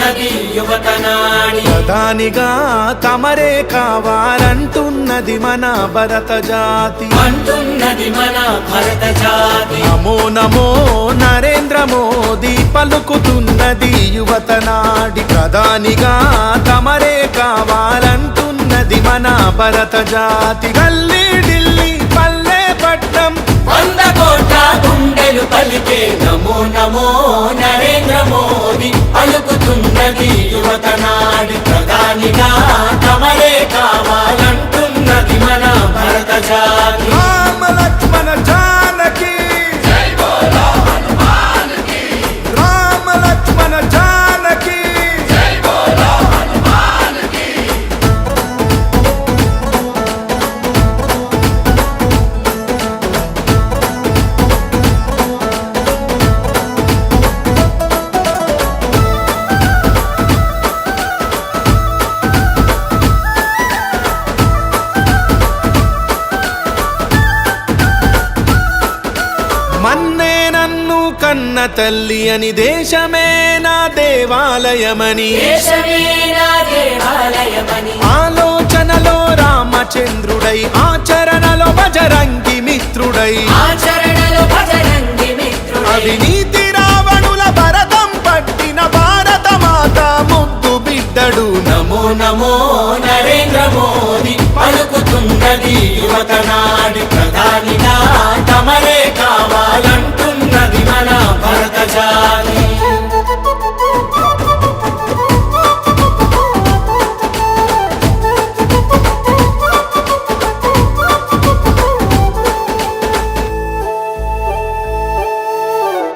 పలుకుతున్నది యువతనాడి ప్రధానిగా తమరే కావాలంటున్నది మన భరత జాతి అంటున్నది మన భరత జాతి నమో నమో నరేంద్ర మోదీ పలుకుతున్నది యువతనాడి ప్రధానిగా తమరే కావాలంటున్నది మన భరత జాతి గల్లీ ఢిల్లీ పల్లె పట్నం 100 కోట్ల గుండెలు పలికే నమో నమో నరేంద్ర మోదీ పలుకుతున్నది యువతనాడి ప్రధానిగా తమరే కావాలంటున్నది మన భరత జాతి రామ లక్ష్మణ జానకి రామ లక్ష్మణ జానకి మన్నే నన్ను కన్న తల్లి అని దేశమే నా దేవాలయమని ఆలోచనలో రామచంద్రుడై ఆచరణలో బజరంగి మిత్రుడై అవినీతి రావణుల భరతం పట్టిన భారత మాత ముద్దు బిడ్డడు నమో నమో నరేంద్ర మోదీ పలుకుతున్నది యువతనాడి ప్రధానిగా తమరే కావాలంటున్నది మన భరత జాతి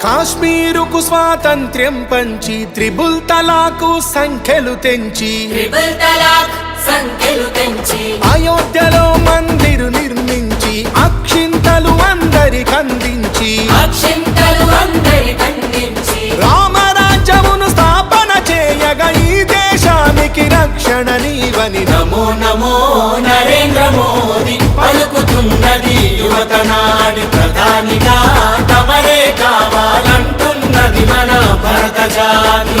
కాశ్మీరుకు స్వాతంత్ర్యం పంచి త్రిబుల్ తలాకు సంఖ్యలు తెంచి అయోధ్యలో మందిరు నిర్మించి అక్షింతలు అందరికందించి రామరాజ్యమును స్థాపన చేయగా ఈ దేశానికి రక్షణ నీవని నమో నమో నరేంద్ర మోదీ పలుకుతున్నది యువతనాడి ప్రధానిగా తమరే కావాలంటున్నది మన భరత జాతి